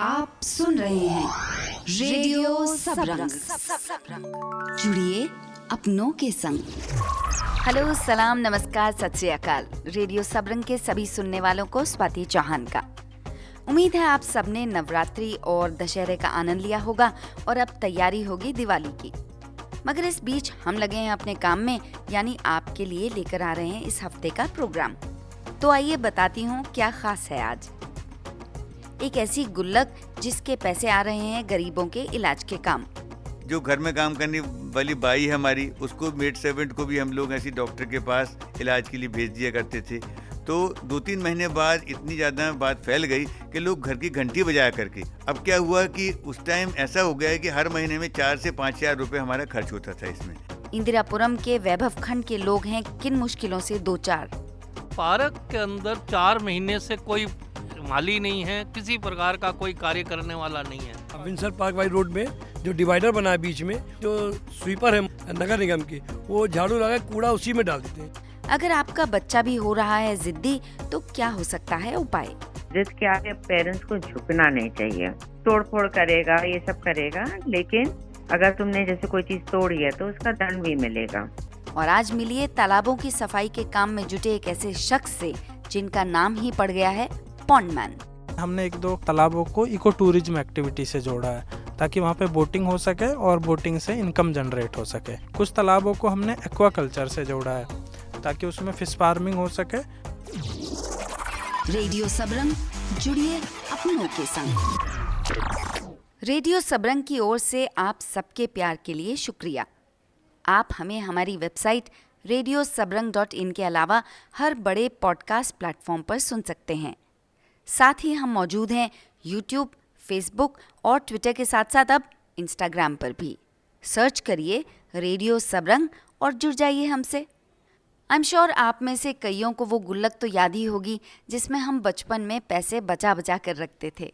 आप सुन रहे हैं रेडियो सबरंग। जुड़िए अपनों के संग। हेलो, सलाम, नमस्कार, सत श्री अकाल। रेडियो सबरंग के सभी सुनने वालों को स्वाति चौहान का। उम्मीद है आप सबने नवरात्रि और दशहरे का आनंद लिया होगा और अब तैयारी होगी दिवाली की। मगर इस बीच हम लगे हैं अपने काम में, यानी आपके लिए लेकर आ रहे हैं इस हफ्ते का प्रोग्राम। तो आइए बताती हूँ क्या खास है आज। एक ऐसी गुल्लक जिसके पैसे आ रहे हैं गरीबों के इलाज के काम। जो घर में काम करने वाली बाई है हमारी, उसको मेड सर्वेंट को भी हम लोग ऐसी डॉक्टर के पास इलाज के लिए भेज दिया करते थे। तो 2-3 महीने बाद इतनी ज़्यादा बात फैल गई कि लोग घर की घंटी बजाया करके। अब क्या हुआ कि उस टाइम ऐसा हो गया है कि हर महीने में 4 से 5 हज़ार रुपये हमारा खर्च होता था इसमें। इंदिरापुरम के वैभव खंड के लोग हैं किन मुश्किलों से दो चार। पार्क के अंदर 4 महीने से कोई माली नहीं है, किसी प्रकार का कोई कार्य करने वाला नहीं है। विंसर पार्क वाली रोड में जो डिवाइडर बना है बीच में, जो स्वीपर है नगर निगम की, वो झाड़ू लगा कूड़ा उसी में डाल देते हैं। अगर आपका बच्चा भी हो रहा है जिद्दी, तो क्या हो सकता है उपाय? जिसके आगे पेरेंट्स को झुकना नहीं चाहिए। तोड़ फोड़ करेगा, ये सब करेगा, लेकिन अगर तुमने जैसे कोई चीज तोड़ी है तो उसका दंड भी मिलेगा। और आज मिलिए तालाबों की सफाई के काम में जुटे एक ऐसे शख्स से जिनका नाम ही पड़ गया है पॉन्डमैन। हमने 1-2 तालाबों को इको टूरिज्म एक्टिविटी से जोड़ा है ताकि वहाँ पे बोटिंग हो सके और बोटिंग से इनकम जनरेट हो सके। कुछ तालाबों को हमने एक्वाकल्चर से जोड़ा है ताकि उसमें फिश फार्मिंग हो सके। रेडियो सबरंग, जुड़िए अपनों के संग। रेडियो सबरंग की ओर से आप सबके प्यार के लिए शुक्रिया। आप हमें हमारी वेबसाइट radiosabran.in के अलावा हर बड़े पॉडकास्ट प्लेटफॉर्म पर सुन सकते हैं। साथ ही हम मौजूद हैं यूट्यूब, फेसबुक और ट्विटर के साथ साथ अब इंस्टाग्राम पर भी। सर्च करिए रेडियो सबरंग और जुड़ जाइए हमसे। आई एम श्योर आप में से कईयों को वो गुल्लक तो याद ही होगी जिसमें हम बचपन में पैसे बचा बचा कर रखते थे।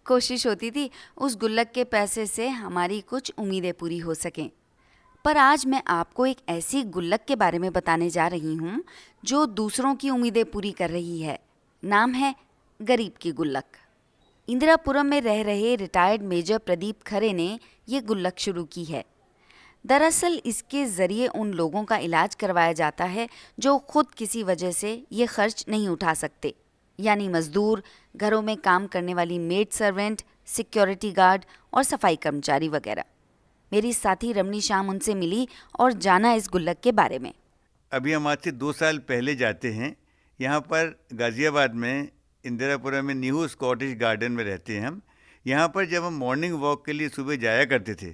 कोशिश होती थी उस गुल्लक के पैसे से हमारी कुछ उम्मीदें पूरी हो सकें। पर आज मैं आपको एक ऐसी गुल्लक के बारे में बताने जा रही हूँ जो दूसरों की उम्मीदें पूरी कर रही है। नाम है गरीब की गुल्लक। इंदिरापुरम में रह रहे रिटायर्ड मेजर प्रदीप खरे ने ये गुल्लक शुरू की है। दरअसल इसके ज़रिए उन लोगों का इलाज करवाया जाता है जो खुद किसी वजह से ये खर्च नहीं उठा सकते, यानी मजदूर, घरों में काम करने वाली मेड सर्वेंट, सिक्योरिटी गार्ड और सफाई कर्मचारी वगैरह। मेरी साथी रमनी शाम उनसे मिली और जाना इस गुल्लक के बारे में। अभी हम आज से 2 साल पहले जाते हैं। यहाँ पर गाज़ियाबाद में इंदिरापुरम में न्यू स्कॉटिश गार्डन में रहते हैं हम। यहाँ पर जब हम मॉर्निंग वॉक के लिए सुबह जाया करते थे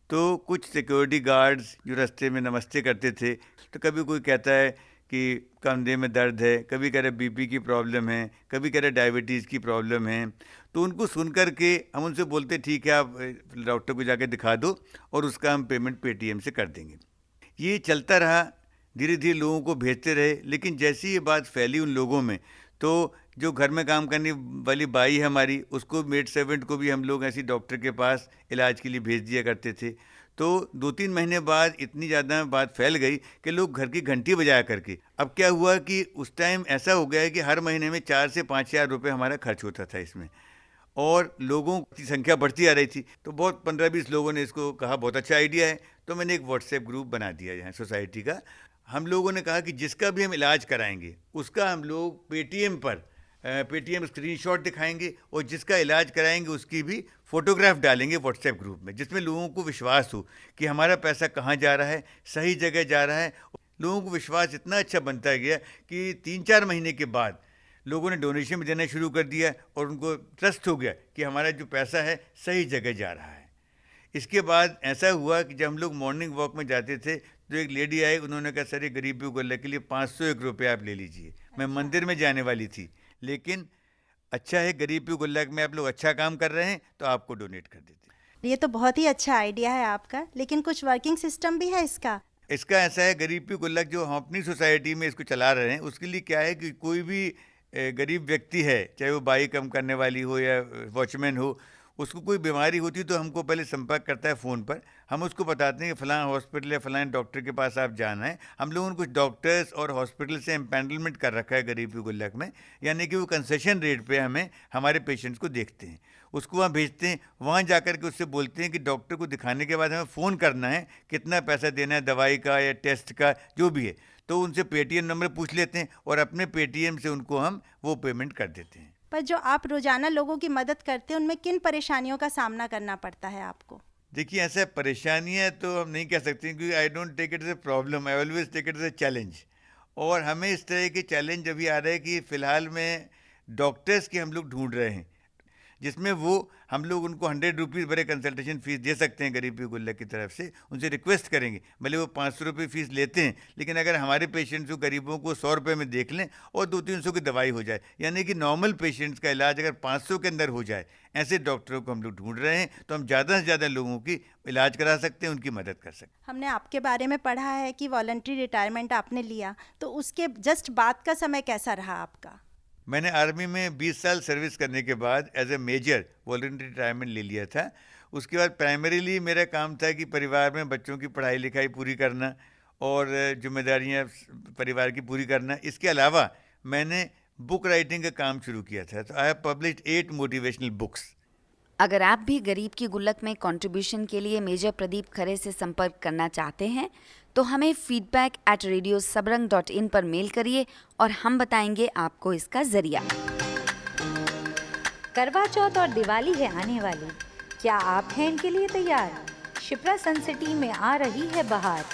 तो कुछ सिक्योरिटी गार्ड्स जो रास्ते में नमस्ते करते थे, तो कभी कोई कहता है कि कंधे में दर्द है, कभी कह रहे बीपी की प्रॉब्लम है, कभी कह रहे डायबिटीज़ की प्रॉब्लम है। तो उनको सुन कर के हम उनसे बोलते ठीक है आप डॉक्टर को जाके दिखा दो और उसका हम पेमेंट पेटीएम से कर देंगे। ये चलता रहा, धीरे धीरे लोगों को भेजते रहे। लेकिन जैसी ये बात फैली उन लोगों में, तो जो घर में काम करने वाली बाई है हमारी, उसको मेड सर्वेंट को भी हम लोग ऐसी डॉक्टर के पास इलाज के लिए भेज दिया करते थे। तो 2-3 महीने बाद इतनी ज़्यादा बात फैल गई कि लोग घर की घंटी बजाया करके। अब क्या हुआ कि उस टाइम ऐसा हो गया है कि हर महीने में 4 से 5 हज़ार रुपये हमारा खर्च होता था इसमें, और लोगों की संख्या बढ़ती आ रही थी। तो बहुत 15-20 लोगों ने इसको कहा बहुत अच्छा आइडिया है। तो मैंने एक व्हाट्सएप ग्रुप बना दिया यहाँ सोसाइटी का। हम लोगों ने कहा कि जिसका भी हम इलाज कराएंगे उसका हम लोग पेटीएम स्क्रीनशॉट दिखाएंगे और जिसका इलाज कराएंगे उसकी भी फ़ोटोग्राफ डालेंगे व्हाट्सएप ग्रुप में, जिसमें लोगों को विश्वास हो कि हमारा पैसा कहाँ जा रहा है, सही जगह जा रहा है। लोगों को विश्वास इतना अच्छा बनता गया कि 3-4 महीने के बाद लोगों ने डोनेशन भी देना शुरू कर दिया और उनको ट्रस्ट हो गया कि हमारा जो पैसा है सही जगह जा रहा है। इसके बाद ऐसा हुआ कि जब हम लोग मॉर्निंग वॉक में जाते थे तो एक लेडी आई, उन्होंने कहा सर ये गरीबी गुल्लक के लिए 501 रुपये आप ले लीजिए। मैं मंदिर में जाने वाली थी, लेकिन अच्छा है गरीबी गुल्लक में आप लोग अच्छा काम कर रहे हैं तो आपको डोनेट कर देते हैं। ये तो बहुत ही अच्छा आइडिया है आपका, लेकिन कुछ वर्किंग सिस्टम भी है इसका? इसका ऐसा है, गरीबी गुल्लक जो हम अपनी सोसाइटी में इसको चला रहे हैं उसके लिए क्या है कि कोई भी गरीब व्यक्ति है, चाहे वो बाई कम करने वाली हो या वॉचमैन हो, उसको कोई बीमारी होती तो हमको पहले संपर्क करता है फ़ोन पर, हम उसको बताते हैं कि फ़लाँ हॉस्पिटल या फ़लाँ डॉक्टर के पास आप जाना है। हम लोगों ने कुछ डॉक्टर्स और हॉस्पिटल से एम्पैनलमेंट कर रखा है गरीब की गुल्लक में, यानी कि वो कंसेशन रेट पे हमें हमारे पेशेंट्स को देखते हैं, उसको वहाँ भेजते हैं। वहाँ जाकर के उससे बोलते हैं कि डॉक्टर को दिखाने के बाद हमें फ़ोन करना है, कितना पैसा देना है दवाई का या टेस्ट का जो भी है, तो उनसे पेटीएम नंबर पूछ लेते हैं और अपने पेटीएम से उनको हम वो पेमेंट कर देते हैं। पर जो आप रोजाना लोगों की मदद करते हैं उनमें किन परेशानियों का सामना करना पड़ता है आपको? देखिए, ऐसा परेशानियां तो हम नहीं कह सकते, क्योंकि I don't take it as a problem, I always take it as a challenge. और हमें इस तरह के चैलेंज अभी आ रहे हैं कि फ़िलहाल में डॉक्टर्स के हम लोग ढूंढ रहे हैं, जिसमें वो हम लोग उनको 100 रुपीज़ भरे कंसल्टेशन फ़ीस दे सकते हैं गरीबी गुल्लक की तरफ से। उनसे रिक्वेस्ट करेंगे, भले वो 500 रुपये फ़ीस लेते हैं, लेकिन अगर हमारे पेशेंट्स को, गरीबों को 100 रुपये में देख लें और 200-300 की दवाई हो जाए, यानी कि नॉर्मल पेशेंट्स का इलाज अगर 500 के अंदर हो जाए, ऐसे डॉक्टरों को हम लोग ढूंढ रहे हैं, तो हम ज़्यादा से ज़्यादा लोगों की इलाज करा सकते हैं, उनकी मदद कर सकते हैं। हमने आपके बारे में पढ़ा है कि वॉलंटरी रिटायरमेंट आपने लिया, तो उसके जस्ट बाद का समय कैसा रहा आपका? मैंने आर्मी में 20 साल सर्विस करने के बाद as a major voluntary retirement ले लिया था। उसके बाद प्राइमरीली मेरा काम था कि परिवार में बच्चों की पढ़ाई लिखाई पूरी करना और जिम्मेदारियां परिवार की पूरी करना। इसके अलावा मैंने बुक राइटिंग का काम शुरू किया था, तो I have published 8 motivational books. अगर आप भी गरीब की गुल्लक में कंट्रीब्यूशन के लिए मेजर प्रदीप खरे से संपर्क करना चाहते हैं तो हमें feedback@radiosabrang.in पर मेल करिए और हम बताएंगे आपको इसका जरिया। करवा चौथ और दिवाली है आने वाली, क्या आप हैं इनके लिए तैयार? शिप्रा सन सिटी में आ रही है बहार।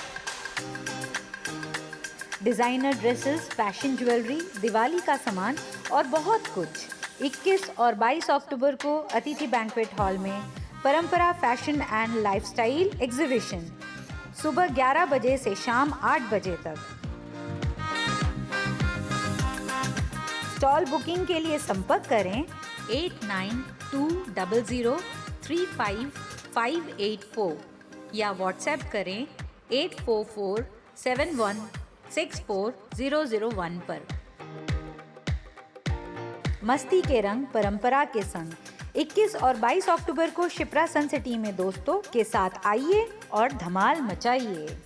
Designer dresses, fashion jewellery, Diwali का सामान और बहुत कुछ 21 और 22 अक्टूबर को अतिथि बैंक्वेट हॉल में परंपरा फैशन एंड लाइफस्टाइल एग्जीबिशन, सुबह 11 बजे से शाम 8 बजे तक। स्टॉल बुकिंग के लिए संपर्क करें 8920035584 या व्हाट्सएप करें 8447164001 पर। मस्ती के रंग परंपरा के संग 21 और 22 अक्टूबर को शिप्रा सन सिटी में दोस्तों के साथ आइए और धमाल मचाइए।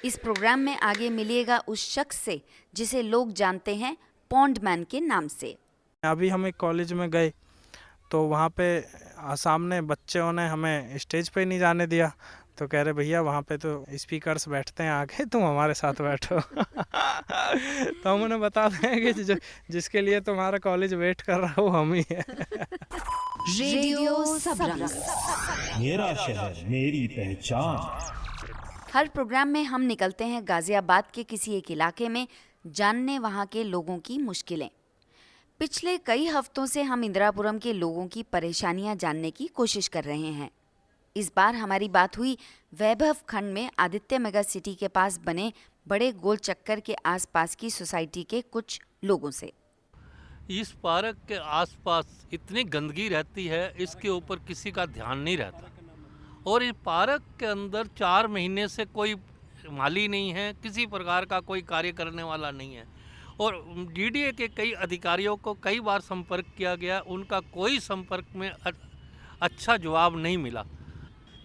इस प्रोग्राम में आगे मिलिएगा उस शख्स से जिसे लोग जानते हैं पॉन्ड मैन के नाम से। अभी हम एक कॉलेज में गए तो वहाँ पे सामने बच्चों ने हमें स्टेज पे नहीं जाने दिया, तो कह रहे भैया वहाँ पे तो स्पीकर्स बैठते हैं, आगे तुम हमारे साथ बैठो। तो हम उन्हें बता दें कि जिसके लिए तुम्हारा कॉलेज वेट कर रहा हो हम ही है। रेडियो सबरंग, मेरा शहर मेरी पहचान। हर प्रोग्राम में हम निकलते हैं गाजियाबाद के किसी एक इलाके में जानने वहाँ के लोगों की मुश्किलें। पिछले कई हफ्तों से हम इंदिरापुरम के लोगों की परेशानियां जानने की कोशिश कर रहे हैं। इस बार हमारी बात हुई वैभव खंड में आदित्य मेगा सिटी के पास बने बड़े गोल चक्कर के आसपास की सोसाइटी के कुछ लोगों से। इस पार्क के आसपास इतनी गंदगी रहती है, इसके ऊपर किसी का ध्यान नहीं रहता। और इस पार्क के अंदर 4 महीने से कोई माली नहीं है, किसी प्रकार का कोई कार्य करने वाला नहीं है। और डीडीए के कई अधिकारियों को कई बार संपर्क किया गया, उनका कोई संपर्क में अच्छा जवाब नहीं मिला।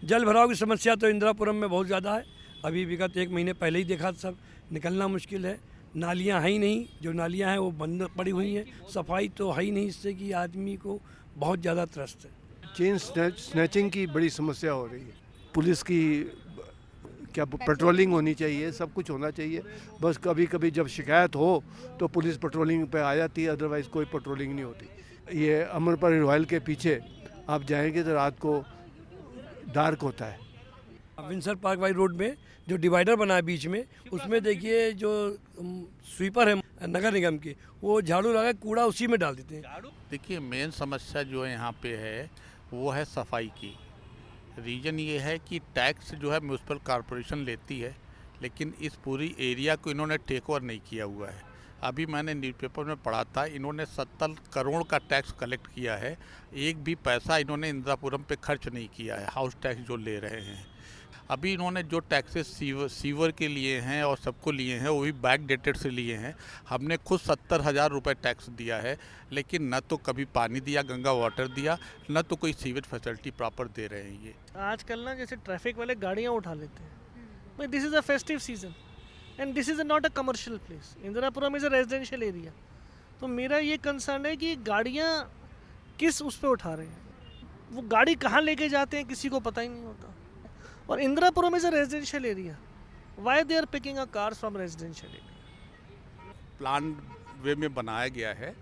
जल भराव की समस्या तो इंदिरापुरम में बहुत ज़्यादा है। अभी विगत 1 महीने पहले ही देखा, सब निकलना मुश्किल है। नालियाँ हैं ही नहीं, जो नालियाँ हैं वो बंद पड़ी हुई हैं, सफाई तो है ही नहीं, इससे कि आदमी को बहुत ज़्यादा त्रस्त है। चेन स्नैचिंग की बड़ी समस्या हो रही है। पुलिस की क्या पेट्रोलिंग होनी चाहिए, सब कुछ होना चाहिए। बस कभी कभी जब शिकायत हो तो पुलिस पेट्रोलिंग पे आ जाती है, अदरवाइज़ कोई पेट्रोलिंग नहीं होती। ये अमरपुर रॉयल के पीछे आप जाएंगे तो रात को डार्क होता है। विंसर पार्क वाई रोड में जो डिवाइडर बना है बीच में, उसमें देखिए जो स्वीपर है नगर निगम के, वो झाड़ू लगा कूड़ा उसी में डाल देते हैं। देखिए, मेन समस्या जो है यहाँ पे है वो है सफाई की। रीज़न ये है कि टैक्स जो है म्यूनसिपल कॉरपोरेशन लेती है, लेकिन इस पूरी एरिया को इन्होंने टेक ओवर नहीं किया हुआ है। अभी मैंने न्यूज़पेपर में पढ़ा था, इन्होंने 70 करोड़ का टैक्स कलेक्ट किया है, एक भी पैसा इन्होंने इंदिरापुरम पे खर्च नहीं किया है, हाउस टैक्स जो ले रहे हैं। अभी इन्होंने जो टैक्सेस सीवर के लिए हैं और सबको लिए हैं वो भी बैक डेटेड से लिए हैं। हमने खुद 70,000 रुपये टैक्स दिया है, लेकिन न तो कभी पानी दिया, गंगा वाटर दिया, न तो कोई सीवेज फैसिलिटी प्रॉपर दे रहे हैं ये। आजकल ना जैसे ट्रैफिक वाले गाड़ियाँ उठा लेते हैं, but this is a festive season and this is not a commercial place. Indirapuram is a residential area. तो मेरा ये कंसर्न है कि गाड़ियाँ किस उस पर उठा रहे हैं, वो गाड़ी कहाँ लेके जाते हैं किसी को पता ही नहीं होता। और Indirapuram is a residential area, why they are picking a cars from residential area. Plan way में बनाया गया है,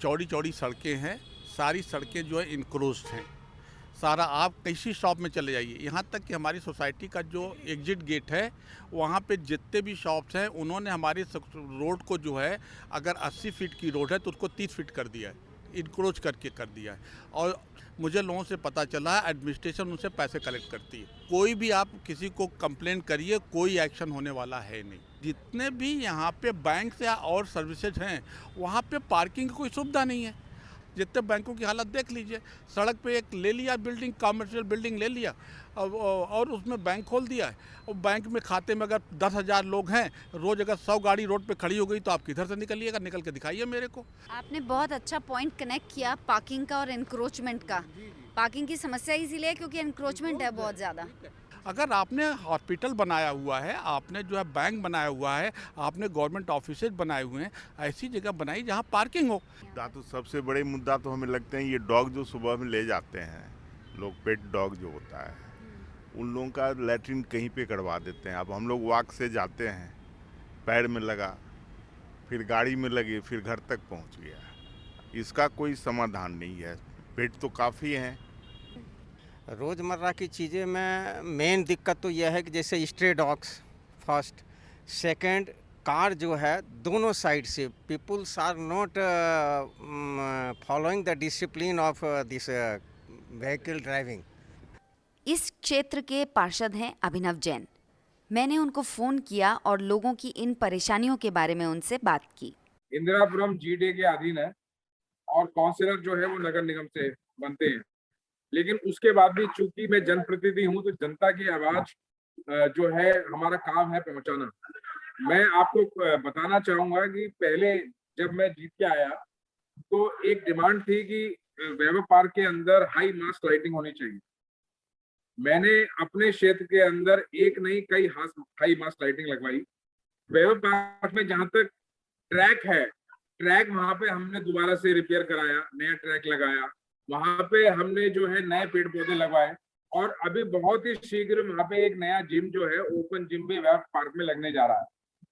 चौड़ी चौड़ी सड़कें हैं, सारी सड़कें जो है इनक्रोज्ड हैं। सारा आप किसी शॉप में चले जाइए, यहाँ तक कि हमारी सोसाइटी का जो एग्जिट गेट है वहाँ पे जितने भी शॉप्स हैं उन्होंने हमारे रोड को जो है अगर 80 फीट की रोड है तो उसको 30 फीट कर दिया है, इनक्रोच करके कर दिया है। और मुझे लोगों से पता चला है एडमिनिस्ट्रेशन उनसे पैसे कलेक्ट करती है। कोई भी आप किसी को कंप्लेंट करिए, कोई एक्शन होने वाला है नहीं। जितने भी यहाँ पे बैंक या और सर्विसेज हैं वहाँ पे पार्किंग की कोई सुविधा नहीं है। जितने बैंकों की हालत देख लीजिए, सड़क पे एक ले लिया बिल्डिंग, कमर्शियल बिल्डिंग ले लिया और उसमें बैंक खोल दिया है। और बैंक में खाते में अगर 10,000 लोग हैं, रोज़ अगर 100 गाड़ी रोड पे खड़ी हो गई तो आप किधर से निकलिएगा? निकल के दिखाइए मेरे को। आपने बहुत अच्छा पॉइंट कनेक्ट किया पार्किंग का और एनक्रोचमेंट का। पार्किंग की समस्या इसीलिए क्योंकि एनक्रोचमेंट है बहुत ज़्यादा। अगर आपने हॉस्पिटल बनाया हुआ है, आपने जो है बैंक बनाया हुआ है, आपने गवर्नमेंट ऑफिसेज बनाए हुए हैं, ऐसी जगह बनाई जहां पार्किंग हो। तो सबसे बड़े मुद्दा तो हमें लगते हैं ये डॉग जो सुबह में ले जाते हैं लोग, पेट डॉग जो होता है, उन लोगों का लैट्रिन कहीं पे करवा देते हैं। अब हम लोग वॉक से जाते हैं, पैर में लगा, फिर गाड़ी में लगे, फिर घर तक पहुंच गया। इसका कोई समाधान नहीं है। पेट तो काफ़ी हैं। रोज़मर्रा की चीज़ें में मेन दिक्कत तो यह है कि जैसे stray dogs first, second car जो है दोनों साइड से peoples are not following the discipline of this vehicle driving. इस क्षेत्र के पार्षद हैं अभिनव जैन। मैंने उनको फ़ोन किया और लोगों की इन परेशानियों के बारे में उनसे बात की। इंदिरापुरम जीडीए के अधीन है और काउंसिलर जो है वो नगर निगम से बनते हैं, लेकिन उसके बाद भी चूंकि मैं जनप्रतिनिधि हूं तो जनता की आवाज जो है हमारा काम है पहुंचाना। मैं आपको बताना चाहूंगा कि पहले जब मैं जीत के आया तो एक डिमांड थी कि वैभव पार्क के अंदर हाई मास्ट लाइटिंग होनी चाहिए। मैंने अपने क्षेत्र के अंदर एक नहीं कई हाई मास्ट लाइटिंग लगवाई। वैभव पार्क में जहां तक ट्रैक है, ट्रैक वहां पे हमने दोबारा से रिपेयर कराया, नया ट्रैक लगाया, वहां पे हमने जो है नए पेड़ पौधे लगवाए और अभी बहुत ही शीघ्र वहां पे एक नया जिम जो है ओपन जिम भी वैभव पार्क में लगने जा रहा है।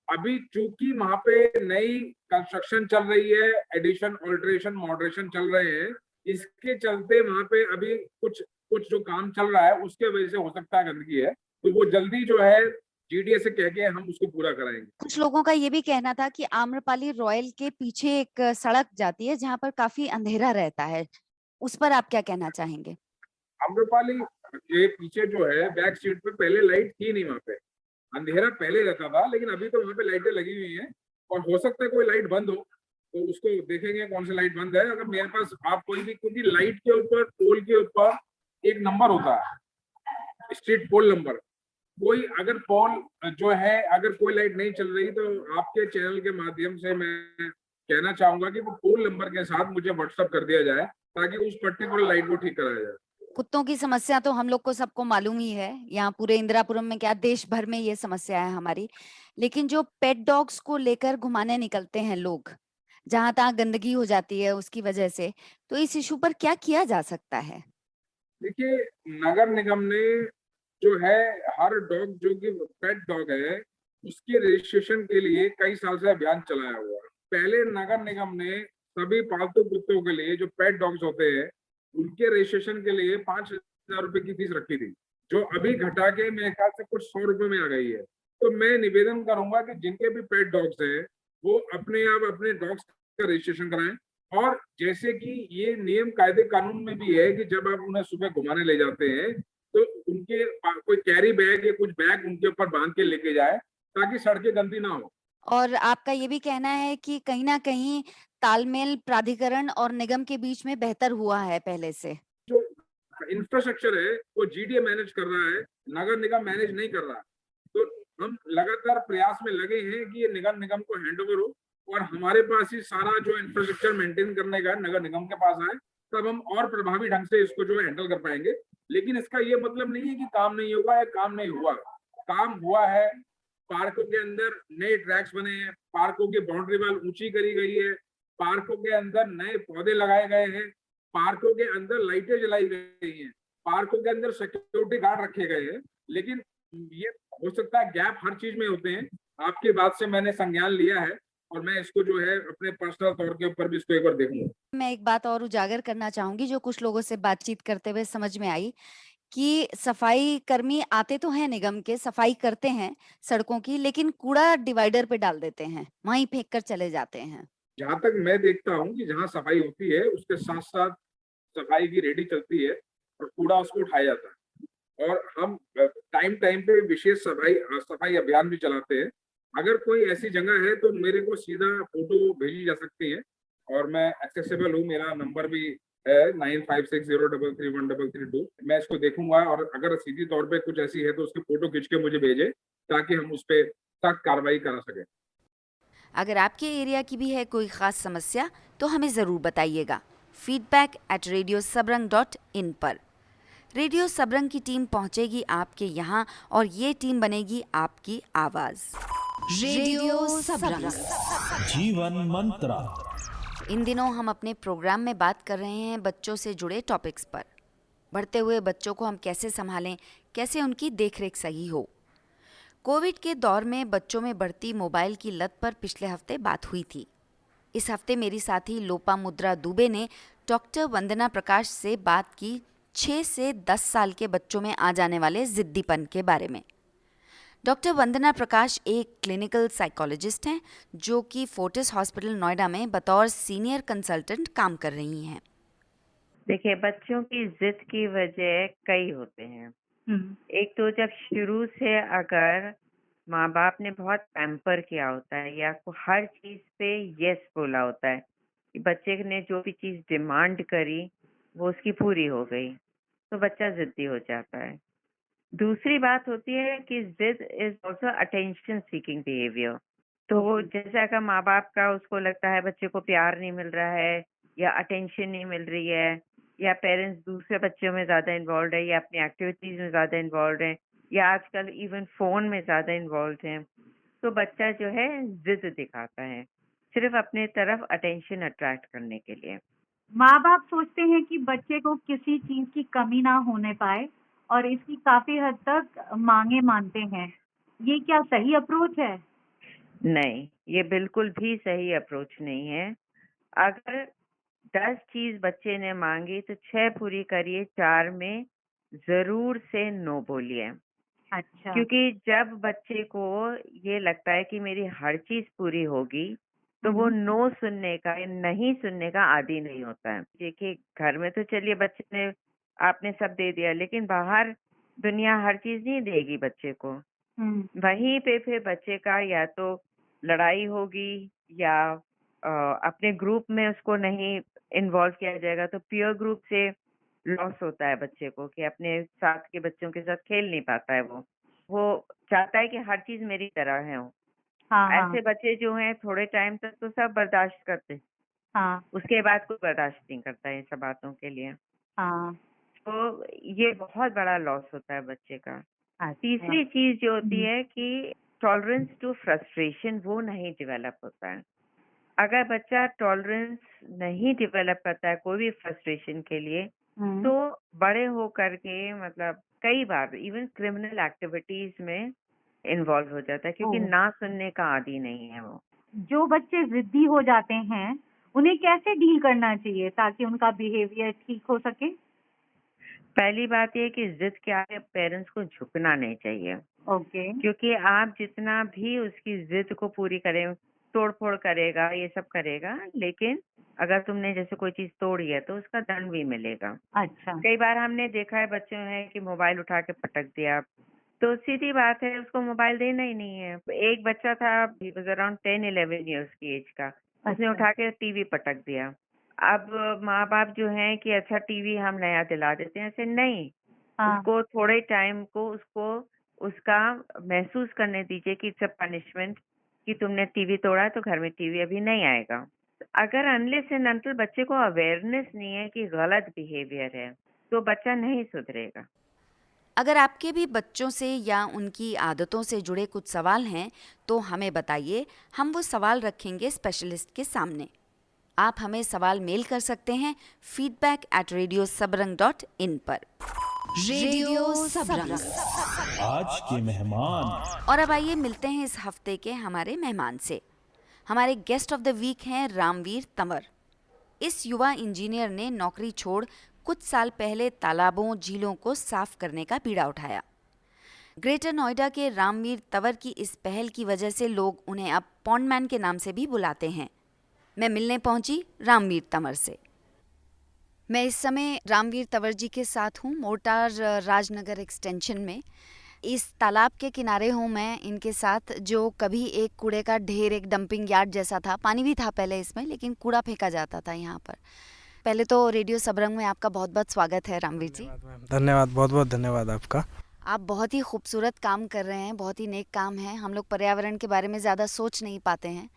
अभी चूंकि वहां पे नई कंस्ट्रक्शन चल रही है, एडिशन, ऑल्ट्रेशन, मॉडरेशन चल रहे हैं, इसके चलते वहां पे अभी कुछ जो काम चल रहा है उसके वजह से हो सकता है गंदगी है, तो वो जल्दी जो है जीडीए से कह के हम उसको पूरा कराएंगे। कुछ लोगों का ये भी कहना था कि आम्रपाली रॉयल के पीछे एक सड़क जाती है जहाँ पर काफी अंधेरा रहता है, उस पर आप क्या कहना चाहेंगे? आम्रपाली के पीछे जो है बैक सीट पे पहले लाइट थी नहीं, वहां पे अंधेरा पहले रहता था, लेकिन अभी तो वहां पे लाइटें लगी हुई हैं और हो सकता है कोई लाइट बंद हो तो उसको देखेंगे कौन सी लाइट बंद है। अगर मेरे पास आप कोई भी, क्योंकि लाइट के ऊपर, पोल के ऊपर एक नंबर होता है, स्ट्रीट पोल नंबर। कोई अगर पोल जो है, अगर कोई लाइट नहीं चल रही तो आपके चैनल के माध्यम से मैं कहना चाहूंगा कि वो पोल नंबर के साथ मुझे व्हाट्सएप कर दिया जाए ताकि उस पर्टिकुलर लाइट को ठीक कराया जाए। कुत्तों की समस्या तो हम लोग को सबको मालूम ही है, यहाँ पूरे इंदिरापुरम में क्या देश भर में ये समस्या है हमारी। लेकिन जो पेट डॉग्स को लेकर घुमाने निकलते हैं लोग, जहाँ तहाँ गंदगी हो जाती है उसकी वजह से, तो इस इशू पर क्या किया जा सकता है? देखिए, नगर निगम ने जो है हर डॉग जो कि पेट डॉग है उसके रजिस्ट्रेशन के लिए कई साल से अभियान चलाया हुआ है। पहले नगर निगम ने सभी पालतू कुत्तों के लिए जो पेट डॉग्स होते हैं उनके रजिस्ट्रेशन के लिए 5,000 रुपए की फीस रखी थी, जो अभी घटा के मेरे ख्याल से कुछ 100 रुपए में आ गई है। तो मैं निवेदन करूंगा कि जिनके भी पेट डॉग्स है वो अपने आप अपने डॉग्स का रजिस्ट्रेशन कराएं। और जैसे कि ये नियम कायदे कानून में भी है कि जब आप उन्हें सुबह घुमाने ले जाते हैं तो उनके कोई कैरी बैग या कुछ बैग उनके ऊपर बांध के लेके जाए ताकि सड़कें गंदी ना हो। और आपका ये भी कहना है कि कहीं ना कहीं तालमेल प्राधिकरण और निगम के बीच में बेहतर हुआ है पहले से? जो इंफ्रास्ट्रक्चर है वो जीडीए मैनेज कर रहा है, नगर निगम मैनेज नहीं कर रहा। तो हम लगातार प्रयास में लगे हैं कि ये नगर निगम को हैंडओवर हो और हमारे पास ही सारा जो इंफ्रास्ट्रक्चर मेंटेन करने का नगर निगम के पास आए, तब हम और प्रभावी ढंग से इसको जो है हैंडल कर पाएंगे। लेकिन इसका ये मतलब नहीं है कि काम नहीं होगा या काम नहीं हुआ। काम हुआ है, पार्कों के अंदर नए ट्रैक्स बने हैं, पार्कों की बाउंड्री वाल ऊंची करी गई है, पार्कों के अंदर नए पौधे लगाए गए हैं, पार्कों के अंदर लाइटें जलाई गई हैं, पार्कों के अंदर सिक्योरिटी गार्ड रखे गए हैं। लेकिन ये हो सकता है गैप हर चीज में होते हैं। आपकी बात से मैंने संज्ञान लिया है और मैं इसको जो है अपने पर्सनल तौर के ऊपर भी इसको एक बार देखूंगा। मैं एक बात और उजागर करना चाहूंगी जो कुछ लोगों से बातचीत करते हुए समझ में आई कि सफाई कर्मी आते तो हैं निगम के, सफाई करते हैं सड़कों की, लेकिन कूड़ा डिवाइडर पे डाल देते हैं, वहीं फेंक कर चले जाते हैं। जहां तक मैं देखता हूँ कि जहां सफाई होती है उसके साथ साथ सफाई की रेडी चलती है और कूड़ा उसको उठाया जाता है और हम टाइम टाइम पे विशेष सफाई अभियान भी चलाते हैं। अगर कोई ऐसी जगह है तो मेरे को सीधा फोटो भेजी जा सकती है और मैं एक्सेसिबल हूँ। मेरा नंबर भी है 9560333132। मैं इसको देखूंगा और अगर सीधी तौर पे कुछ ऐसी है तो उसकी फोटो खींच के मुझे भेजे ताकि हम उस पर सख्त कार्रवाई करा सकें। अगर आपके एरिया की भी है कोई ख़ास समस्या तो हमें ज़रूर बताइएगा feedback@radiosabran.in पर। रेडियो सबरंग की टीम पहुंचेगी आपके यहाँ और ये टीम बनेगी आपकी आवाज़। रेडियो सबरंग, जीवन मंत्र। इन दिनों हम अपने प्रोग्राम में बात कर रहे हैं बच्चों से जुड़े टॉपिक्स पर। बढ़ते हुए बच्चों को हम कैसे संभालें, कैसे उनकी देखरेख सही हो। कोविड के दौर में बच्चों में बढ़ती मोबाइल की लत पर पिछले हफ्ते बात हुई थी। इस हफ्ते मेरी साथी लोपामुद्रा दुबे ने डॉक्टर वंदना प्रकाश से बात की 6 से 10 साल के बच्चों में आ जाने वाले जिद्दीपन के बारे में। डॉक्टर वंदना प्रकाश एक क्लिनिकल साइकोलॉजिस्ट हैं जो कि फोर्टिस हॉस्पिटल नोएडा में बतौर सीनियर कंसल्टेंट काम कर रही हैं। देखिए, बच्चों की जिद की वजह कई होते हैं। एक तो जब शुरू से अगर माँ बाप ने बहुत पैम्पर किया होता है या हर चीज पे यस बोला होता है कि बच्चे ने जो भी चीज डिमांड करी वो उसकी पूरी हो गई, तो बच्चा जिद्दी हो जाता है। दूसरी बात होती है कि जिद is also attention seeking behaviour. तो जैसे अगर माँ बाप का उसको लगता है बच्चे को प्यार नहीं मिल रहा है या अटेंशन नहीं मिल रही है या पेरेंट्स दूसरे बच्चों में ज्यादा इन्वॉल्व है या अपनी एक्टिविटीज में ज्यादा इन्वॉल्व है या आजकल इवन फोन में ज्यादा इन्वॉल्व है, तो बच्चा जो है जिद दिखाता है सिर्फ अपने तरफ अटेंशन अट्रैक्ट करने के लिए। माँ बाप सोचते हैं कि बच्चे को किसी चीज की कमी ना होने पाए और इसकी काफी हद तक मांगे मानते हैं। ये क्या सही अप्रोच है? नहीं, ये बिल्कुल भी सही अप्रोच नहीं है। अगर 10 चीज बच्चे ने मांगी तो 6 पूरी करिए, 4 में जरूर से नो बोलिए। अच्छा। क्योंकि जब बच्चे को ये लगता है कि मेरी हर चीज पूरी होगी तो वो नो सुनने का या नहीं सुनने का आदी नहीं होता है। देखिए, घर में तो चलिए बच्चे ने आपने सब दे दिया, लेकिन बाहर दुनिया हर चीज नहीं देगी बच्चे को। वहीं पे फिर बच्चे का या तो लड़ाई होगी या अपने ग्रुप में उसको नहीं इन्वॉल्व किया जाएगा, तो पीयर ग्रुप से लॉस होता है बच्चे को कि अपने साथ के बच्चों के साथ खेल नहीं पाता है। वो चाहता है कि हर चीज मेरी तरह है हो। ऐसे बच्चे जो हैं थोड़े टाइम तक तो सब बर्दाश्त करते, उसके बाद कोई बर्दाश्त नहीं करता है इन सब बातों के लिए। तो ये बहुत बड़ा लॉस होता है बच्चे का। तीसरी चीज जो होती है कि टॉलरेंस टू फ्रस्ट्रेशन, वो नहीं डेवलप होता है। अगर बच्चा टॉलरेंस नहीं डेवलप करता है कोई भी फ्रस्ट्रेशन के लिए, तो बड़े हो करके मतलब कई बार इवन क्रिमिनल एक्टिविटीज में इन्वॉल्व हो जाता है क्योंकि ना सुनने का आदी नहीं है वो। जो बच्चे जिद्दी हो जाते हैं उन्हें कैसे डील करना चाहिए ताकि उनका बिहेवियर ठीक हो सके? पहली बात ये कि जिद के आगे पेरेंट्स को झुकना नहीं चाहिए। ओके। क्योंकि आप जितना भी उसकी जिद को पूरी करें, तोड़ फोड़ करेगा, ये सब करेगा, लेकिन अगर तुमने जैसे कोई चीज तोड़ी है तो उसका दंड भी मिलेगा। अच्छा। कई बार हमने देखा है बच्चों हैं कि मोबाइल उठा के पटक दिया, तो सीधी बात है उसको मोबाइल देना ही नहीं है। एक बच्चा था अराउंड 10-11 ईयर्स की एज का, उसने उठा के टीवी पटक दिया। अब माँ बाप जो हैं कि अच्छा टीवी हम नया दिला देते हैं, ऐसे नहीं, उसको थोड़े टाइम को उसको उसका महसूस करने दीजिए कि इट्स अ पनिशमेंट कि तुमने टीवी तोड़ा है तो घर में टीवी अभी नहीं आएगा। अगर अनलेस एंड अनटिल बच्चे को अवेयरनेस नहीं है कि गलत बिहेवियर है तो बच्चा नहीं सुधरेगा। अगर आपके भी बच्चों से या उनकी आदतों से जुड़े कुछ सवाल हैं तो हमें बताइए, हम वो सवाल रखेंगे स्पेशलिस्ट के सामने। आप हमें सवाल मेल कर सकते हैं feedback@radiosabran.in पर। रेडियो सबरंग। आज के मेहमान। और अब आइए मिलते हैं इस हफ्ते के हमारे मेहमान से। हमारे गेस्ट ऑफ द वीक हैं रामवीर तंवर। इस युवा इंजीनियर ने नौकरी छोड़ कुछ साल पहले तालाबों झीलों को साफ करने का बीड़ा उठाया। ग्रेटर नोएडा के रामवीर तंवर की इस पहल की वजह से लोग उन्हें अब पॉन्डमैन के नाम से भी बुलाते हैं। मैं मिलने पहुंची रामवीर तंवर से। मैं इस समय रामवीर तंवर जी के साथ हूँ मोर्टार राजनगर एक्सटेंशन में। इस तालाब के किनारे हूँ मैं इनके साथ, जो कभी एक कूड़े का ढेर, एक डंपिंग यार्ड जैसा था। पानी भी था पहले इसमें, लेकिन कूड़ा फेंका जाता था यहाँ पर। पहले तो रेडियो सबरंग में आपका बहुत बहुत स्वागत है रामवीर जी। धन्यवाद, बहुत बहुत धन्यवाद आपका। आप बहुत ही खूबसूरत काम कर रहे हैं, बहुत ही नेक काम है। हम लोग पर्यावरण के बारे में ज़्यादा सोच नहीं पाते हैं,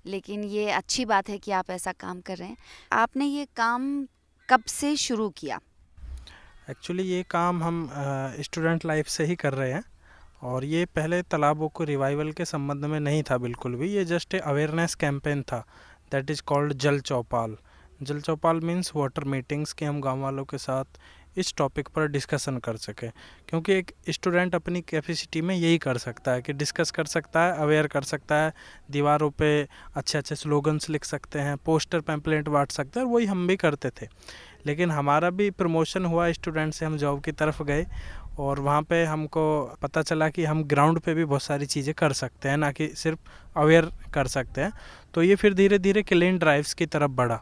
लेकिन ये अच्छी बात है कि आप ऐसा काम कर रहे हैं। आपने ये काम कब से शुरू किया? एक्चुअली ये काम हम स्टूडेंट लाइफ से ही कर रहे हैं, और ये पहले तालाबों को रिवाइवल के संबंध में नहीं था बिल्कुल भी। ये जस्ट ए अवेयरनेस कैंपेन था, दैट इज़ कॉल्ड जल चौपाल। जल चौपाल मीन्स वाटर मीटिंग्स, कि हम गांव वालों के साथ इस टॉपिक पर डिस्कशन कर सकें, क्योंकि एक स्टूडेंट अपनी कैपेसिटी में यही कर सकता है कि डिस्कस कर सकता है, अवेयर कर सकता है, दीवारों पे अच्छे अच्छे स्लोगन्स लिख सकते हैं, पोस्टर पैम्पलेट बांट सकते हैं, और वही हम भी करते थे। लेकिन हमारा भी प्रमोशन हुआ, स्टूडेंट से हम जॉब की तरफ गए, और वहाँ पे हमको पता चला कि हम ग्राउंड पे भी बहुत सारी चीज़ें कर सकते हैं, ना कि सिर्फ अवेयर कर सकते हैं। तो ये फिर धीरे धीरे क्लीन ड्राइव्स की तरफ बढ़ा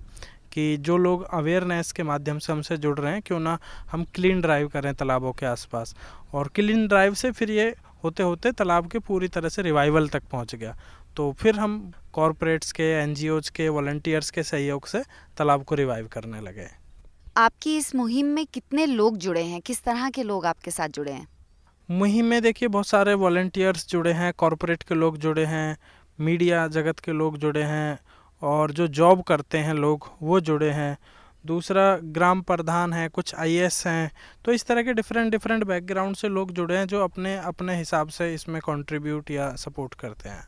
कि जो लोग अवेयरनेस के माध्यम से हमसे जुड़ रहे हैं, क्यों ना हम क्लीन ड्राइव करें तालाबों के आसपास। और क्लीन ड्राइव से फिर ये होते होते तालाब के पूरी तरह से रिवाइवल तक पहुंच गया। तो फिर हम कॉरपोरेट्स के, एनजीओज के, वॉलंटियर्स के सहयोग से तालाब को रिवाइव करने लगे। आपकी इस मुहिम में कितने लोग जुड़े हैं? किस तरह के लोग आपके साथ जुड़े हैं? मुहिम में देखिए बहुत सारे वॉलंटियर्स जुड़े हैं, कॉरपोरेट के लोग जुड़े हैं, मीडिया जगत के लोग जुड़े हैं, और जो जॉब करते हैं लोग वो जुड़े हैं। दूसरा ग्राम प्रधान है, कुछ आईएएस हैं। तो इस तरह के डिफरेंट बैकग्राउंड से लोग जुड़े हैं, जो अपने अपने हिसाब से इसमें कंट्रीब्यूट या सपोर्ट करते हैं।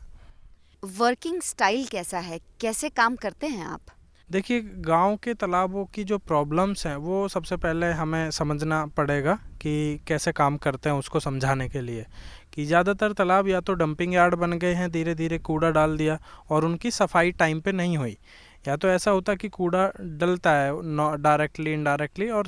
वर्किंग स्टाइल कैसा है? कैसे काम करते हैं आप? देखिए, गांव के तालाबों की जो प्रॉब्लम्स हैं वो सबसे पहले हमें समझना पड़ेगा कि कैसे काम करते हैं, उसको समझाने के लिए। कि ज़्यादातर तालाब या तो डंपिंग यार्ड बन गए हैं, धीरे धीरे कूड़ा डाल दिया और उनकी सफाई टाइम पे नहीं हुई, या तो ऐसा होता कि कूड़ा डलता है डायरेक्टली इनडायरेक्टली और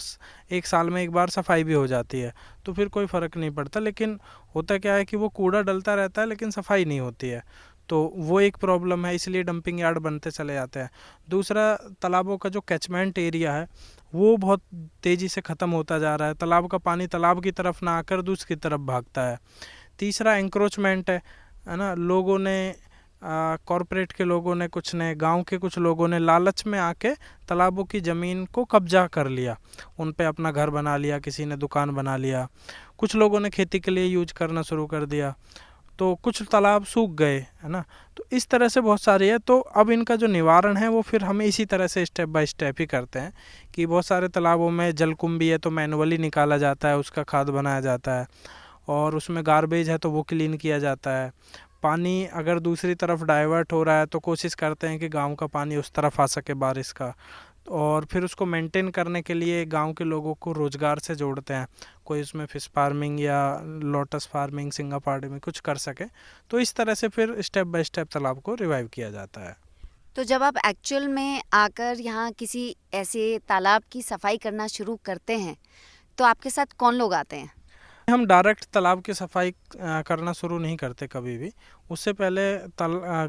एक साल में एक बार सफाई भी हो जाती है, तो फिर कोई फ़र्क नहीं पड़ता। लेकिन होता क्या है कि वो कूड़ा डलता रहता है लेकिन सफाई नहीं होती है, तो वो एक प्रॉब्लम है, इसलिए डंपिंग यार्ड बनते चले जाते हैं। दूसरा, तालाबों का जो कैचमेंट एरिया है वो बहुत तेज़ी से ख़त्म होता जा रहा है। तालाब का पानी तालाब की तरफ ना आकर दूसरी की तरफ भागता है। तीसरा, एंक्रोचमेंट है ना। लोगों ने, कॉरपोरेट के लोगों ने, कुछ ने, गांव के कुछ लोगों ने लालच में आके तालाबों की ज़मीन को कब्जा कर लिया, उन पे अपना घर बना लिया, किसी ने दुकान बना लिया, कुछ लोगों ने खेती के लिए यूज करना शुरू कर दिया, तो कुछ तालाब सूख गए, है ना। तो इस तरह से बहुत सारी है। तो अब इनका जो निवारण है वो फिर हमें इसी तरह से स्टेप बाय स्टेप ही करते हैं कि बहुत सारे तालाबों में जलकुंभी है तो मैनुअली निकाला जाता है, उसका खाद बनाया जाता है, और उसमें गार्बेज है तो वो क्लीन किया जाता है। पानी अगर दूसरी तरफ डाइवर्ट हो रहा है तो कोशिश करते हैं कि गांव का पानी उस तरफ आ सके बारिश का, और फिर उसको मेंटेन करने के लिए गांव के लोगों को रोज़गार से जोड़ते हैं। कोई उसमें फ़िश फार्मिंग या लोटस फार्मिंग, सिंगा फार्मिंग कुछ कर सके, तो इस तरह से फिर स्टेप बाय स्टेप तालाब को रिवाइव किया जाता है। तो जब आप एक्चुअल में आकर यहाँ किसी ऐसे तालाब की सफाई करना शुरू करते हैं तो आपके साथ कौन लोग आते हैं? हम डायरेक्ट तालाब की सफाई करना शुरू नहीं करते कभी भी। उससे पहले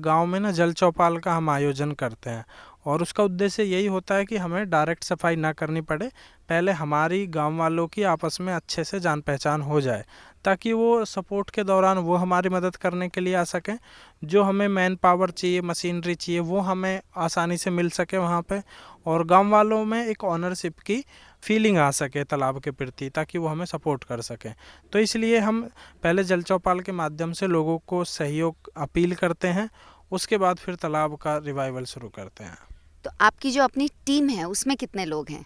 गांव में ना जल चौपाल का हम आयोजन करते हैं, और उसका उद्देश्य यही होता है कि हमें डायरेक्ट सफाई ना करनी पड़े, पहले हमारी गांव वालों की आपस में अच्छे से जान पहचान हो जाए, ताकि वो सपोर्ट के दौरान वो हमारी मदद करने के लिए आ सकें। जो हमें मैन पावर चाहिए, मशीनरी चाहिए, वो हमें आसानी से मिल सके वहाँ पे, और गांव वालों में एक ऑनरशिप की फीलिंग आ सके तालाब के प्रति, ताकि वो हमें सपोर्ट कर सकें। तो इसलिए हम पहले जल चौपाल के माध्यम से लोगों को सहयोग अपील करते हैं, उसके बाद फिर तालाब का रिवाइवल शुरू करते हैं। तो आपकी जो अपनी टीम है उसमें कितने लोग हैं?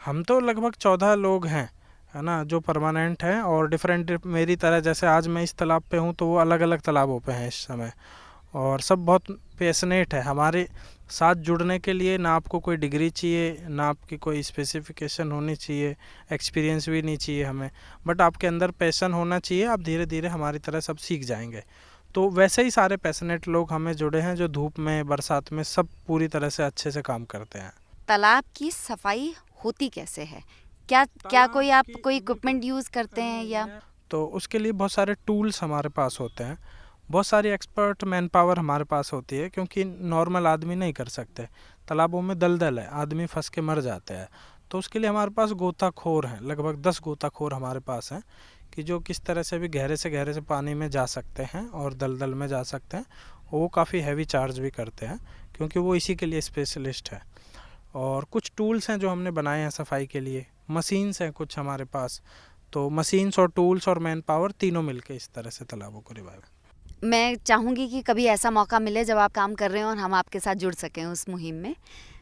हम तो लगभग 14 लोग हैं, है ना, जो परमानेंट हैं, और डिफरेंट मेरी तरह जैसे आज मैं इस तालाब पे हूँ तो वो अलग अलग तालाबों पे हैं इस समय, और सब बहुत पैशनेट है हमारे साथ जुड़ने के लिए। ना आपको कोई डिग्री चाहिए, ना आपकी कोई स्पेसिफिकेशन होनी चाहिए, एक्सपीरियंस भी नहीं चाहिए हमें, बट आपके अंदर पैशन होना चाहिए। आप धीरे धीरे हमारी तरह सब सीख जाएंगे। तो वैसे ही सारे पैशनेट लोग हमें जुड़े हैं, जो धूप में, बरसात में सब पूरी तरह से अच्छे से काम करते हैं। तालाब की सफाई होती कैसे है? क्या कोई आप कोई इक्विपमेंट यूज़ करते हैं या? तो उसके लिए बहुत सारे टूल्स हमारे पास होते हैं, बहुत सारी एक्सपर्ट मैन पावर हमारे पास होती है, क्योंकि नॉर्मल आदमी नहीं कर सकते। तालाबों में दलदल है, आदमी फंस के मर जाते हैं। तो उसके लिए हमारे पास गोताखोर हैं, लगभग 10 गोताखोर हमारे पास हैं, कि जो किस तरह से भी गहरे से पानी में जा सकते हैं और दलदल में जा सकते हैं। वो काफ़ी हैवी चार्ज भी करते हैं, क्योंकि वो इसी के लिए स्पेशलिस्ट है। और कुछ टूल्स हैं जो हमने बनाए हैं सफाई के लिए, मशीन्स हैं कुछ हमारे पास। तो मशीन्स और टूल्स और मैन पावर तीनों मिलके इस तरह से तालाबों को रिवाइव। मैं चाहूँगी कि कभी ऐसा मौका मिले जब आप काम कर रहे हो और हम आपके साथ जुड़ सकें उस मुहिम में।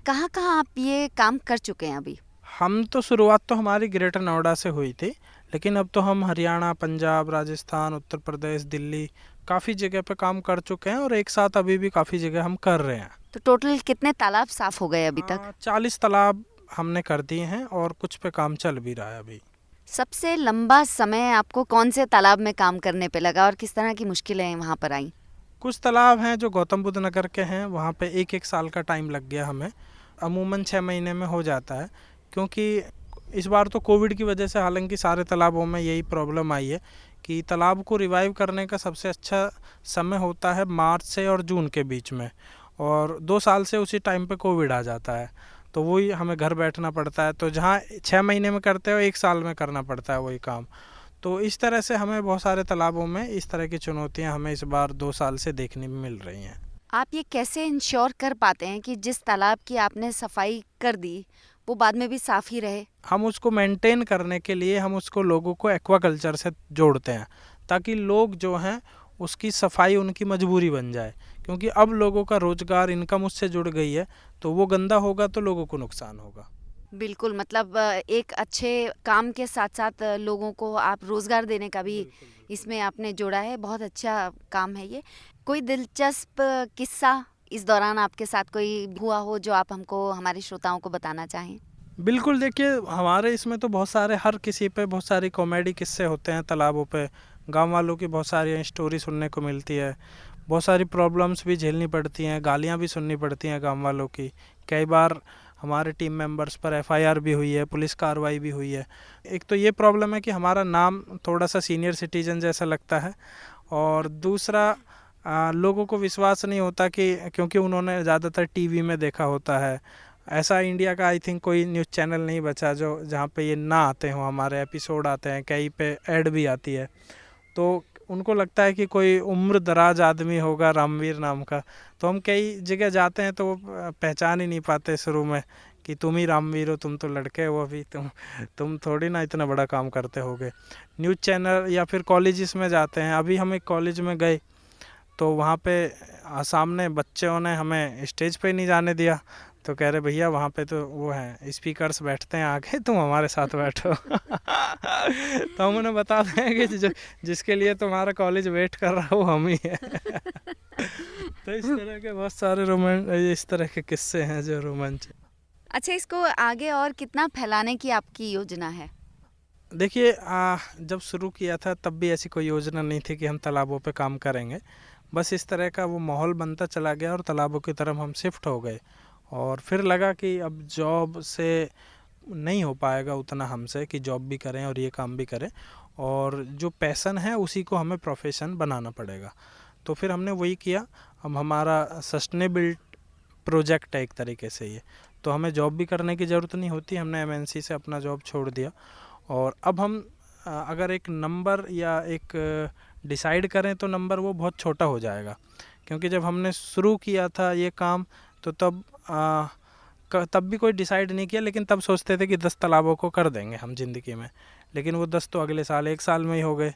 कहाँ कहाँ आप ये काम कर चुके हैं अभी? हम तो शुरुआत तो हमारी ग्रेटर नोएडा से हुई थी, लेकिन अब तो हम हरियाणा, पंजाब, राजस्थान, उत्तर प्रदेश, दिल्ली काफ़ी जगह पे काम कर चुके हैं, और एक साथ अभी भी काफ़ी जगह हम कर रहे हैं। तो टोटल कितने तालाब साफ हो गए अभी तक? 40 तालाब हमने कर दिए हैं, और कुछ पे काम चल भी रहा है अभी। सबसे लंबा समय आपको कौन से तालाब में काम करने पे लगा और किस तरह की मुश्किलें वहाँ पर आई? कुछ तालाब हैं जो गौतम बुद्ध नगर के हैं, वहाँ पे एक साल का टाइम लग गया हमें। अमूमन 6 महीने में हो जाता है, क्योंकि इस बार तो कोविड की वजह से हालांकि सारे तालाबों में यही प्रॉब्लम आई है कि तालाब को रिवाइव करने का सबसे अच्छा समय होता है मार्च से और जून के बीच में, और 2 साल से उसी टाइम पे कोविड आ जाता है, तो वही हमें घर बैठना पड़ता है। तो जहाँ 6 महीने में करते हो 1 साल में करना पड़ता है वही काम। तो इस तरह से हमें बहुत सारे तालाबों में इस तरह की चुनौतियाँ हमें इस बार 2 साल से देखने में मिल रही हैं। आप ये कैसे इंश्योर कर पाते हैं कि जिस तालाब की आपने सफाई कर दी वो बाद में भी साफ ही रहे? हम उसको मेंटेन करने के लिए हम उसको लोगों को एक्वाकल्चर से जोड़ते हैं, ताकि लोग जो हैं उसकी सफाई उनकी मजबूरी बन जाए, क्योंकि अब लोगों का रोजगार, इनकम उससे जुड़ गई है, तो वो गंदा होगा तो लोगों को नुकसान होगा। बिल्कुल, मतलब एक अच्छे काम के साथ साथ लोगों को आप रोज़गार देने का भी इसमें आपने जोड़ा है। बहुत अच्छा काम है ये। कोई दिलचस्प किस्सा इस दौरान आपके साथ कोई हुआ हो जो आप हमको, हमारे श्रोताओं को बताना चाहें? बिल्कुल, देखिए हमारे इसमें तो बहुत सारे, हर किसी पे बहुत सारी कॉमेडी किस्से होते हैं तालाबों पे। गांव वालों की बहुत सारी स्टोरी सुनने को मिलती है, बहुत सारी प्रॉब्लम्स भी झेलनी पड़ती हैं, गालियां भी सुननी पड़ती हैं गांव वालों की। कई बार हमारे टीम मेंबर्स पर FIR भी हुई है, पुलिस कार्रवाई भी हुई है। एक तो ये प्रॉब्लम है कि हमारा नाम थोड़ा सा सीनियर सिटीजन जैसा लगता है, और दूसरा लोगों को विश्वास नहीं होता कि, क्योंकि उन्होंने ज़्यादातर टीवी में देखा होता है। ऐसा इंडिया का आई थिंक कोई न्यूज़ चैनल नहीं बचा जो जहाँ पे ये ना आते हों, हमारे एपिसोड आते हैं, कहीं पे ऐड भी आती है। तो उनको लगता है कि कोई उम्र दराज आदमी होगा रामवीर नाम का। तो हम कई जगह जाते हैं तो वो पहचान ही नहीं पाते शुरू में कि तुम ही रामवीर हो, तुम तो लड़के हो अभी, तुम थोड़ी ना इतना बड़ा काम करते होगे। न्यूज़ चैनल या फिर कॉलेजेस में जाते हैं। अभी हम एक कॉलेज में गए तो वहाँ पे सामने बच्चों ने हमें स्टेज पे नहीं जाने दिया, तो कह रहे भैया वहाँ पे तो वो हैं स्पीकर्स बैठते हैं आगे, तुम हमारे साथ बैठो। तो हम उन्हें बता दें कि जिसके लिए तुम्हारा कॉलेज वेट कर रहा हो हम ही है। तो इस तरह के बहुत सारे इस तरह के किस्से हैं जो रोमांच। अच्छा, इसको आगे और कितना फैलाने की आपकी योजना है? देखिए, जब शुरू किया था तब भी ऐसी कोई योजना नहीं थी कि हम तालाबों पे काम करेंगे। बस इस तरह का वो माहौल बनता चला गया और तालाबों की तरफ हम शिफ्ट हो गए, और फिर लगा कि अब जॉब से नहीं हो पाएगा उतना हमसे कि जॉब भी करें और ये काम भी करें, और जो पैशन है उसी को हमें प्रोफेशन बनाना पड़ेगा। तो फिर हमने वही किया। अब हमारा सस्टेनेबल प्रोजेक्ट है एक तरीके से ये, तो हमें जॉब भी करने की ज़रूरत नहीं होती। हमने MNC से अपना जॉब छोड़ दिया, और अब हम अगर एक नंबर या एक डिसाइड करें तो नंबर वो बहुत छोटा हो जाएगा, क्योंकि जब हमने शुरू किया था ये काम तो तब भी कोई डिसाइड नहीं किया, लेकिन तब सोचते थे कि 10 तालाबों को कर देंगे हम ज़िंदगी में, लेकिन वो 10 तो अगले साल 1 साल में ही हो गए।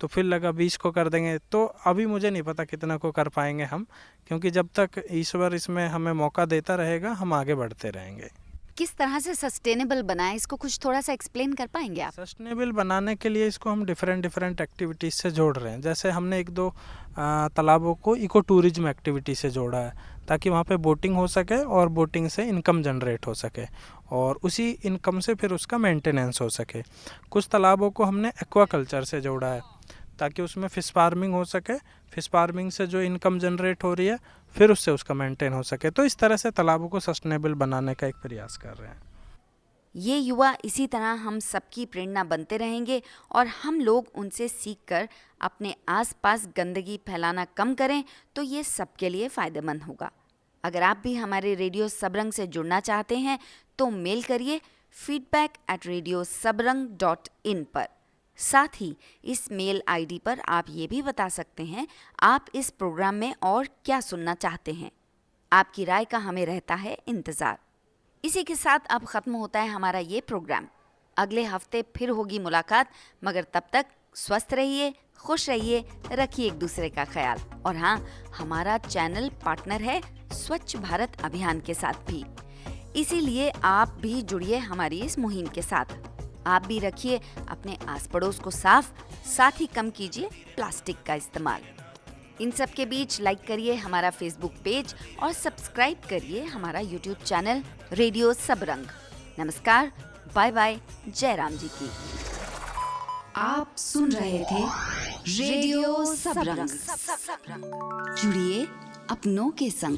तो फिर लगा 20 को कर देंगे। तो अभी मुझे नहीं पता कितना को कर पाएंगे हम, क्योंकि जब तक ईश्वर इसमें हमें मौका देता रहेगा हम आगे बढ़ते रहेंगे। किस तरह से सस्टेनेबल बनाए, इसको कुछ थोड़ा सा एक्सप्लेन कर पाएंगे आप? सस्टेनेबल बनाने के लिए इसको हम डिफरेंट एक्टिविटीज़ से जोड़ रहे हैं। जैसे हमने 1-2 तालाबों को इको टूरिज्म एक्टिविटी से जोड़ा है, ताकि वहाँ पे बोटिंग हो सके और बोटिंग से इनकम जनरेट हो सके, और उसी इनकम से फिर उसका मेंटेनेंस हो सके। कुछ तालाबों को हमने एक्वाकल्चर से जोड़ा है, ताकि उसमें फ़िश फार्मिंग हो सके, फ़िश फार्मिंग से जो इनकम जनरेट हो रही है फिर उससे उसका मेंटेन हो सके। तो इस तरह से तालाबों को सस्टेनेबल बनाने का एक प्रयास कर रहे हैं। ये युवा इसी तरह हम सबकी प्रेरणा बनते रहेंगे और हम लोग उनसे सीखकर अपने आसपास गंदगी फैलाना कम करें, तो ये सबके लिए फ़ायदेमंद होगा। अगर आप भी हमारे रेडियो सबरंग से जुड़ना चाहते हैं तो मेल करिए feedback@radiosabrang.in पर। साथ ही इस मेल आईडी पर आप ये भी बता सकते हैं आप इस प्रोग्राम में और क्या सुनना चाहते हैं। आपकी राय का हमें रहता है इंतज़ार। इसी के साथ अब ख़त्म होता है हमारा ये प्रोग्राम। अगले हफ्ते फिर होगी मुलाकात, मगर तब तक स्वस्थ रहिए, खुश रहिए, रखिए एक दूसरे का ख्याल। और हाँ, हमारा चैनल पार्टनर है स्वच्छ भारत अभियान के साथ भी, इसीलिए आप भी जुड़िए हमारी इस मुहिम के साथ। आप भी रखिए अपने आस पड़ोस को साफ, साथ ही कम कीजिए प्लास्टिक का इस्तेमाल। इन सब के बीच लाइक करिए हमारा फेसबुक पेज और सब्सक्राइब करिए हमारा यूट्यूब चैनल रेडियो सबरंग। नमस्कार, बाय बाय, जय राम जी की। आप सुन रहे थे रेडियो सबरंग। जुड़िए अपनों के संग।